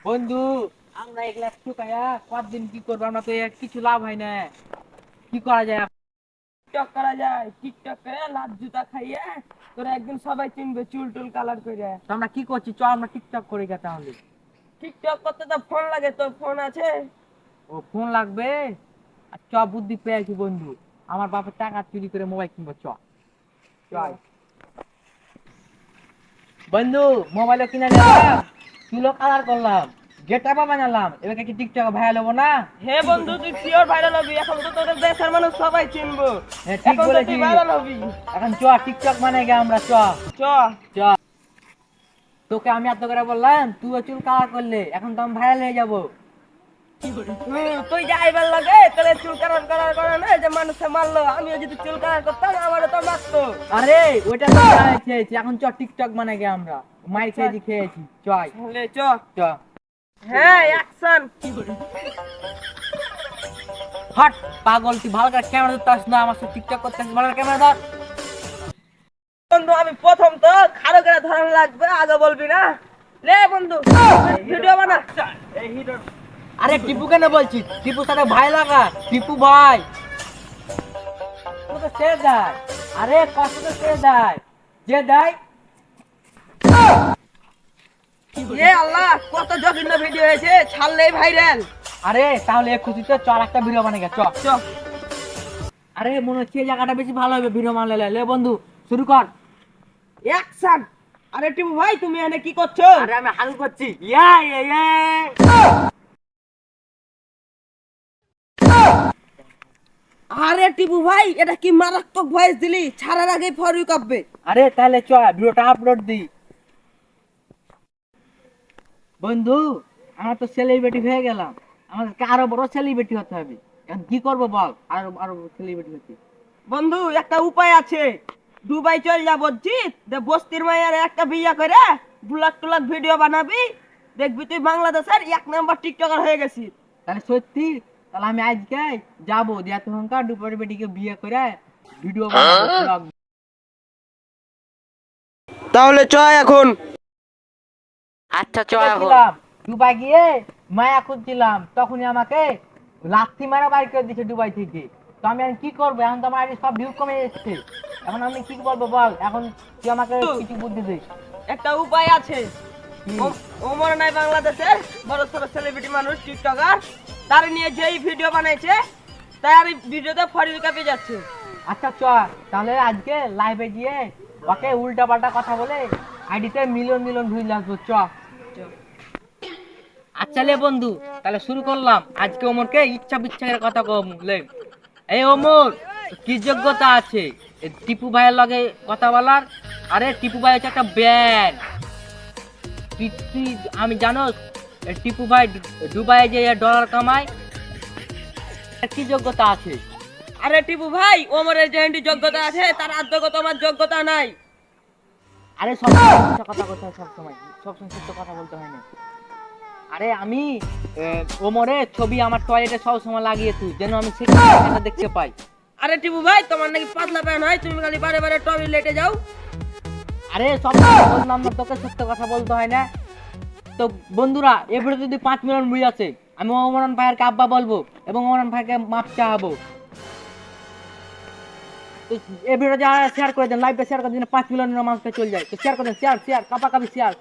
বন্ধু, আমরা এগুলা শুকায়া কতদিন কি করবো? আমরা তো এর কিছু লাভ হয় না। কি করা যায়? টিকটক করা যায়। টিকটক করে লাল জুতা খাইয়ে তোরা একদিন সবাই চিনবে চুল টুল কালার করে। তো আমরা কি করছি? চ আমরা টিকটক করি গে তাহলে। টিকটক করতে তো ফোন লাগে, তোর ফোন আছে? ও ফোন লাগবে? আর চ, বুদ্ধি পেয়েছি বন্ধু। আমার বাপের টাকা চুরি করে মোবাইল কিনবো, চ। চল বন্ধু, মোবাইলও কিনে নিলাম, চুলও কালার করলাম, গেটআপও বানালাম। এবার কি টিকটক ভাইরাল হবো না? হে বন্ধু, তুই পিওর ভাইরাল হবি। এখন তো তোদের দেশের মানুষ সবাই চিনবো। হ্যাঁ, ঠিক এখন তো তুই বলেছিস। ভাইরাল হবি। এখন চ টিকটক বানাই গে আমরা, চ। চ। চ। তোকে আমি এত করে বললাম, তুইও চুল কালার করলে, এখন তো আমি ভাইরাল হয়ে যাবো। তুই যা এবার লাগে তোর চুল কালার করার করে না যে মানুষে মারলো। আমিও যদি চুল কালার করতাম আমারও তো মারতো। আরে ওইটা তো মারাই খেয়েছি, এখন চ টিকটক বানাই গে আমরা। মাইর আচ্ছা খেয়েছি খেয়েছি, চল। তাহলে চ। চ। হ্যাঁ, অ্যাকশন। হট পাগল, তুই ভালো করে ক্যামেরা ধরতে আসিস না, আমার সাথে টিকটক করতে আসিস, ভালো করে ক্যামেরা ধর। বন্ধু, আমি প্রথম তো খাড়ো করে ধরানো লাগবে, আগে বলবি না। লে বন্ধু, ভিডিও বানা। এই হিরো। আরে টিপু কেন বলছিস? টিপুর সাথে ভাই লাগা, টিপু ভাই। ও তো সে দেয়। আরে কষ্ট তো সে দেয়, যে দেয়। এ আল্লাহ, কত জঘন্য ভিডিও হয়েছে, ছাড়লেই ভাইরাল। আরে তাহলে খুশিতে চল একটা ভিডিও বানাই গে, চ। চ। আরে মনে হচ্ছে এই জায়গাটা বেশি ভালো হবে ভিডিও বানালে। লে বন্ধু, শুরু কর। অ্যাকশন। আরে টিপু ভাই, তুমি এখানে কি করছো? আরে আমি হাল করছি, ইয়া ইয়া ইয়া। আরে টিপু ভাই, এটা কি মারাত্মক ভয়েস দিলি, ছাড়ার আগে ফর ইউ কাঁপবে। আরে তাহলে চ ভিডিওটা আপলোড দি। বন্ধু, আমরা তো সেলিব্রিটি হয়ে গেলাম, আমাদেরকে আরো বড় সেলিব্রিটি হতে হবে। এখন কি করবো বল? আরো আরো সেলিব্রিটি হতে। বন্ধু, একটা উপায় আছে। দুবাই চল যা বলছি, বস্তির মায়ের একটা বিয়ে করে ব্লগ টুলগ ভিডিও বানাবি, দেখবি তুই বাংলাদেশের 1 নম্বর টিকটকার হয়ে গেছিস। তাহলে সত্যি? তাহলে আমি আজকে যাবো, দিয়া তখনকার দুপুরের বেটিকে বিয়ে করে ভিডিও বানাবো, ব্লগ। তাহলে চ এখন। আচ্ছা চ এখন। দুবাই গিয়ে মায়া খুঁজছিলাম, তখনই আমাকে লাথি মারা বাইর করে দিচ্ছে দুবাই থেকে। তো আমি এখন কি করবো? এখন তো আমার সব ভিউ কমে যাচ্ছে। এখন আমি কি বলবো বল? এখন তুই আমাকে কিছু বুদ্ধি দে। একটা উপায় আছে। কি? ওমর নাই বাংলাদেশের বড় ছোট সেলিব্রিটি মানুষ টিকটকার, তার নিয়ে যেই ভিডিও বানাইছে তার ভিডিওতে ফর ইউ কাপে যাচ্ছে। আচ্ছা চ, তাহলে আজকে লাইভে গিয়ে ওকে উল্টা পাল্টা কথা বলে আইডিতে মিলিয়ন মিলিয়ন ভিউ আসবো, চ। আচ্ছা লে বন্ধু, তাহলে শুরু করলাম। আজকে ওমরকে ইচ্ছা বিচ্ছার কথা কম লে। এই ওমর, কি যোগ্যতা আছে এই টিপু ভাইয়ের লগে কথা বলার? আরে টিপু ভাই হচ্ছে একটা ব্যান্ড। তুই আমি জানো, টিপু ভাই দুবাই যে ডলার কামায়, এর কি যোগ্যতা আছে? আরে টিপু ভাই, ওমরের যে যোগ্যতা আছে তার আদ্যগত তোমার যোগ্যতা নাই। আরে সবসময় মিথ্যা কথা বলতে হয়, সবসময় সত্য কথা বলতে হয় না। আরে আমি ওমরের ছবি আমার টয়লেটে সব সময় লাগিয়ে তুই, যেন আমি সেটা দেখতে পাই। আরে টিপু ভাই, তোমার নাকি পাতলা প্যান হয়, তুমি খালি বারে বারে টয়লেটে যাও। আরে সব বললাম না তোকে, সত্য কথা বলতে হয় না? তো বন্ধুরা, এ ভিডিও যদি 5 মিলিয়ন ভিউ আছে, আমি ওমরান ভাইয়ের আব্বা বলবো এবং ওমরান ভাইকে মাপ চাহাবো। তো এই ভিডিও যারা শেয়ার করে দেন, লাইভটা শেয়ার করে দেন, 5 মিলিয়নের মানুষকে চলে যায়। তো শেয়ার করে দেন, শেয়ার শেয়ার, কাপা কাপি শেয়ার।